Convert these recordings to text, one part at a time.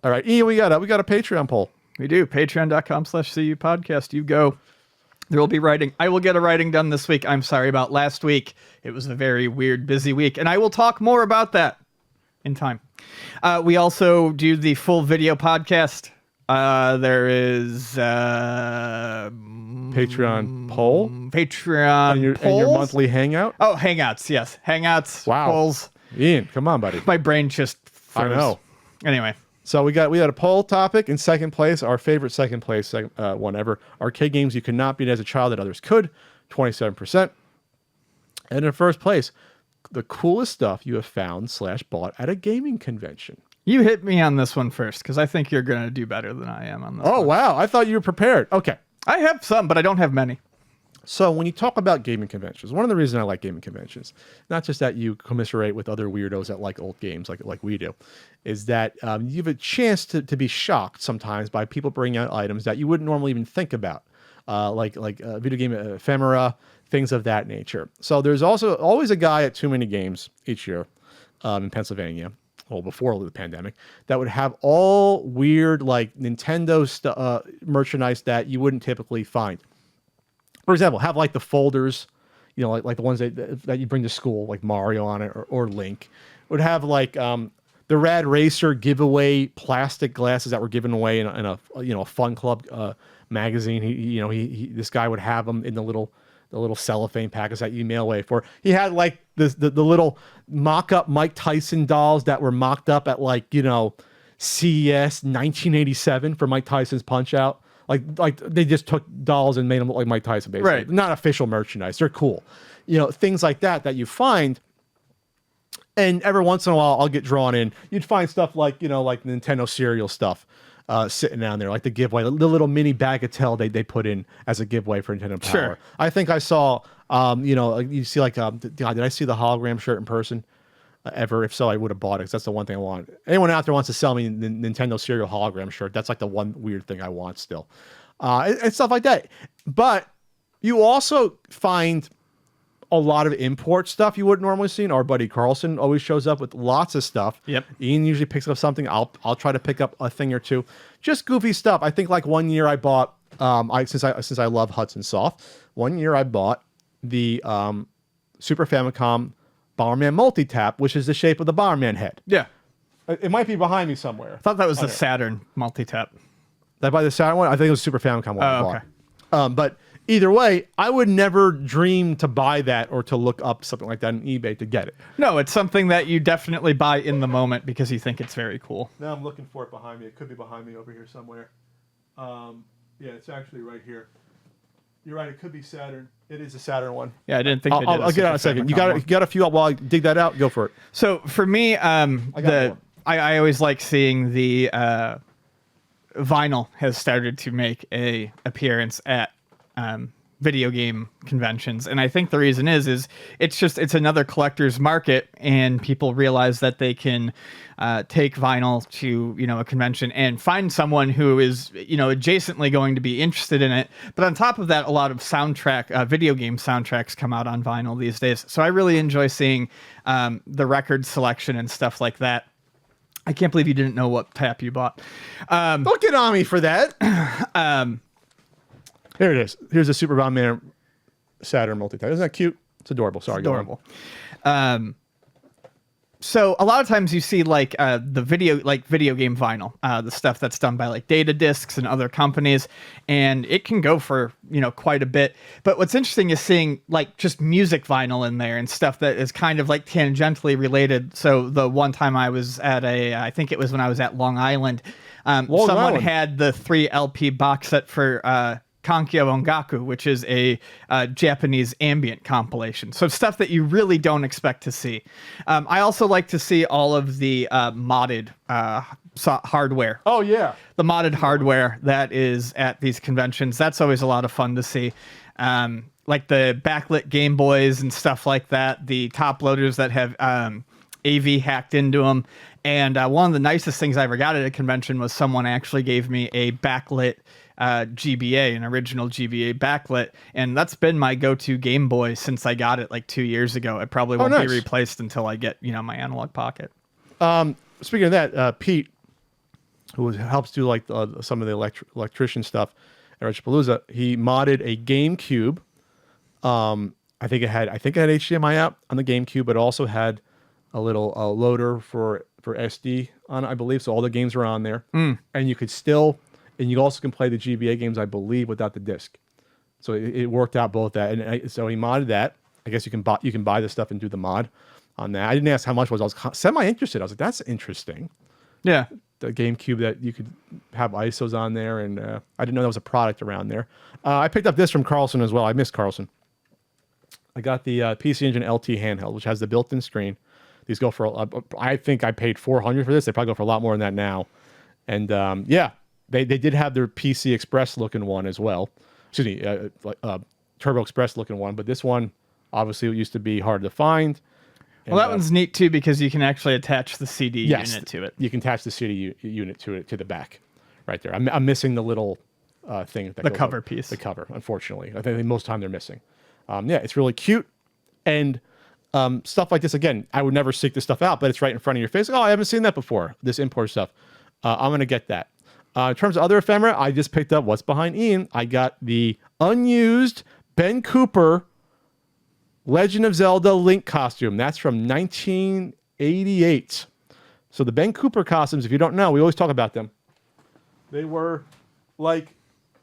All right, Ian, we got a Patreon poll. We do. Patreon.com/CU podcast. You go. There will be writing. I will get a writing done this week. I'm sorry about last week. It was a very weird, busy week, and I will talk more about that in time. We also do the full video podcast. There is Patreon poll. Patreon and your monthly hangout. Oh, hangouts. Yes, hangouts. Wow. Polls. Ian, come on, buddy. My brain just froze. I know. Anyway. So we had a poll topic in second place. Our favorite second place one ever: arcade games you could not beat as a child that others could, 27%. And in first place, the coolest stuff you have found / bought at a gaming convention. You hit me on this one first because I think you're going to do better than I am on this. Oh one. Wow! I thought you were prepared. Okay. I have some, but I don't have many. So when you talk about gaming conventions, one of the reasons I like gaming conventions, not just that you commiserate with other weirdos that like old games like we do, is that you have a chance to be shocked sometimes by people bringing out items that you wouldn't normally even think about, like video game ephemera, things of that nature. So there's also always a guy at Too Many Games each year in Pennsylvania, well, before the pandemic, that would have all weird like Nintendo merchandise that you wouldn't typically find. For example, have like the folders, like the ones that you bring to school, like Mario on it or Link. Would have like the Rad Racer giveaway plastic glasses that were given away in a Fun Club magazine. This guy would have them in the little cellophane packets that you mail away for. He had like the little mock-up Mike Tyson dolls that were mocked up at CES 1987 for Mike Tyson's Punch-Out. Like they just took dolls and made them look like Mike Tyson, basically. Right. Not official merchandise. They're cool. Things like that you find. And every once in a while, I'll get drawn in. You'd find stuff like Nintendo cereal stuff sitting down there, like the giveaway, the little mini Bagatelle they put in as a giveaway for Nintendo Power. Sure. I think I saw, you see did I see the hologram shirt in person? Ever. If so, I would have bought it because that's the one thing I want. Anyone out there wants to sell me the Nintendo cereal hologram shirt, that's like the one weird thing I want still. And stuff like that. But you also find a lot of import stuff you wouldn't normally see. And our buddy Carlson always shows up with lots of stuff. Yep. Ian usually picks up something. I'll try to pick up a thing or two. Just goofy stuff. I think like one year I bought, since I love Hudson Soft, one year I bought the Super Famicom Bomberman multi-tap, which is the shape of the Bomberman head. Yeah. It might be behind me somewhere. I thought that was the Saturn multi-tap. Did I buy the Saturn one? I think it was Super Famicom one I bought. Okay. But either way, I would never dream to buy that or to look up something like that on eBay to get it. No, it's something that you definitely buy in the moment because you think it's very cool. Now I'm looking for it behind me. It could be behind me over here somewhere. Yeah, it's actually right here. You're right. It could be Saturn. It is a Saturn one. Yeah, I didn't think they did. I'll get out in a second. You got a few up while I dig that out. Go for it. So for me, I always like seeing the vinyl has started to make a appearance at video game conventions, and I think the reason is it's another collector's market, and people realize that they can take vinyl to a convention and find someone who is adjacently going to be interested in it. But on top of that, a lot of video game soundtracks come out on vinyl these days, so I really enjoy seeing the record selection and stuff like that. I can't believe you didn't know what tap you bought. Don't get on me for that. Here it is. Here's a Super Bomberman Saturn multi-tap. Isn't that cute? It's adorable. Sorry. It's adorable. So a lot of times you see the video game vinyl, the stuff that's done by like Data Discs and other companies, and it can go for quite a bit. But what's interesting is seeing like just music vinyl in there and stuff that is kind of like tangentially related. So the one time I was at I think it was when I was at Long Island, someone had the 3 LP box set for Kankyo Ongaku, which is a Japanese ambient compilation. So stuff that you really don't expect to see. I also like to see all of the modded hardware. Oh, yeah. The modded hardware that is at these conventions. That's always a lot of fun to see. Like the backlit Game Boys and stuff like that. The top loaders that have AV hacked into them. And one of the nicest things I ever got at a convention was someone actually gave me a backlit GBA, an original GBA backlit, and that's been my go-to Game Boy since I got it like 2 years ago. It probably won't be replaced until I get my Analog Pocket. Speaking of that, Pete, helps do like some of the electrician stuff at Retropalooza. He modded a GameCube. I think it had HDMI out on the GameCube, but it also had a little loader for SD on it, I believe. So all the games were on there, and you also can play the GBA games, I believe, without the disc. So it worked out both that, and so he modded that. I guess you can buy the stuff and do the mod on that. I didn't ask how much it was. I was semi interested. I was like, that's interesting. Yeah. The GameCube that you could have ISOs on there, and I didn't know that was a product around there. I picked up this from Carlson as well. I missed Carlson. I got the PC Engine LT Handheld, which has the built-in screen. These go for, I think I paid $400 for this. They probably go for a lot more than that now. And they did have their PC Express looking one as well. Excuse me, Turbo Express looking one. But this one, obviously, it used to be hard to find. Well, that one's neat too because you can actually attach the CD unit to it. You can attach the CD unit to the back, right there. I'm missing the little thing. The cover piece. The cover, unfortunately. I think most of the time they're missing. It's really cute. And stuff like this, again, I would never seek this stuff out, but it's right in front of your face. Oh, I haven't seen that before, this import stuff. I'm going to get that. In terms of other ephemera, I just picked up what's behind Ian. I got the unused Ben Cooper Legend of Zelda Link costume. That's from 1988. So the Ben Cooper costumes, if you don't know, we always talk about them. They were like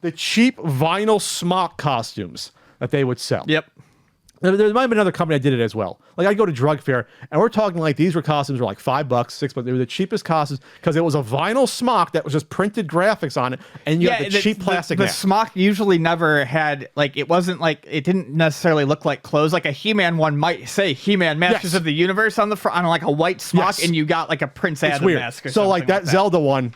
the cheap vinyl smock costumes that they would sell. Yep. There might have been another company that did it as well. Like I go to Drug Fair, and we're talking like these costumes were like $5, $6, but they were the cheapest costumes because it was a vinyl smock that was just printed graphics on it, and you had the cheap plastic. The smock usually never had like it wasn't like it didn't necessarily look like clothes. Like a He-Man one might say He-Man Masters of the Universe on the front on like a white smock, and you got like a Prince Adam mask. Or so like that Zelda one.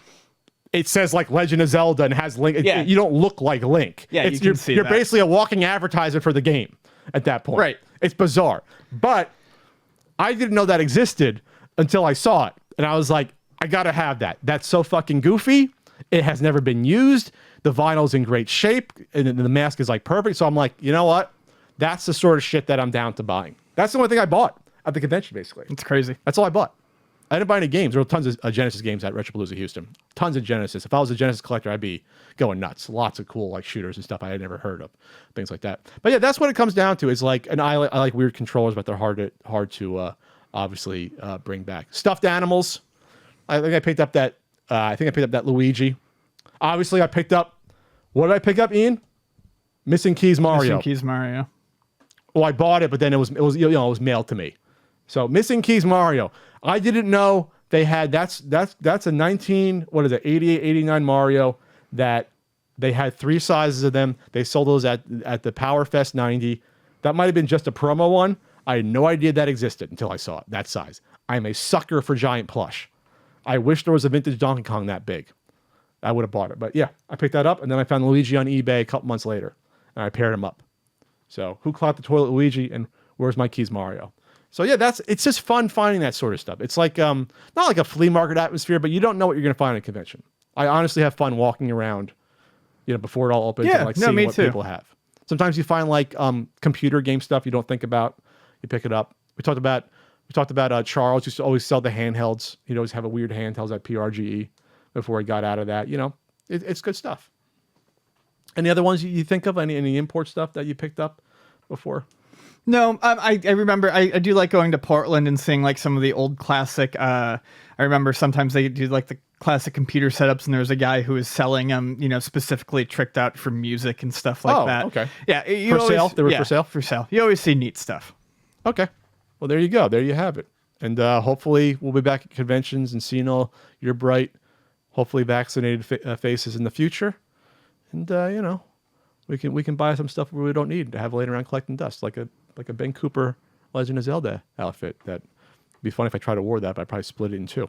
It says like Legend of Zelda and has Link. You don't look like Link. Yeah, you can see you're that. Basically a walking advertisement for the game at that point. Right. It's bizarre. But I didn't know that existed until I saw it. And I was like, I got to have that. That's so fucking goofy. It has never been used. The vinyl's in great shape. And the mask is like perfect. So I'm like, you know what? That's the sort of shit that I'm down to buying. That's the only thing I bought at the convention, basically. It's crazy. That's all I bought. I didn't buy any games. There were tons of Genesis games at Retropalooza Houston. Tons of Genesis. If I was a Genesis collector, I'd be going nuts. Lots of cool like shooters and stuff I had never heard of, things like that. But yeah, that's what it comes down to. Is like, and I like weird controllers, but they're hard to obviously bring back. Stuffed animals. I think I picked up that. Luigi. Obviously, I picked up. What did I pick up, Ian? Missing Keys Mario. Missing Keys Mario. Well, I bought it, but then it was mailed to me. So Missing Keys Mario. I didn't know they had that's a 88, 89 Mario that they had 3 sizes of them. They sold those at the Power Fest 90. That might have been just a promo one. I had no idea that existed until I saw it, that size. I'm a sucker for giant plush. I wish there was a vintage Donkey Kong that big. I would have bought it. But yeah, I picked that up, and then I found Luigi on eBay a couple months later, and I paired him up. So who clogged the toilet, Luigi, and where's my Keys Mario? So yeah, it's just fun finding that sort of stuff. It's like not like a flea market atmosphere, but you don't know what you're going to find at a convention. I honestly have fun walking around, before it all opens and like seeing what people have. Sometimes you find like computer game stuff you don't think about. You pick it up. We talked about Charles used to always sell the handhelds. He'd always have a weird handhelds at PRGE before he got out of that. It's good stuff. Any other ones you think of? Any import stuff that you picked up before? No, I remember I do like going to Portland and seeing like some of the old classic. I remember sometimes they do like the classic computer setups, and there was a guy who was selling them, specifically tricked out for music and stuff like that. Okay. Yeah. Sale? They were for sale? For sale. You always see neat stuff. Okay. Well, there you go. There you have it. And hopefully we'll be back at conventions and seeing all your bright, hopefully vaccinated faces in the future. And, we can buy some stuff we don't need to have laying around collecting dust, like a Ben Cooper Legend of Zelda outfit. That'd be funny if I tried to wore that, but I'd probably split it in 2.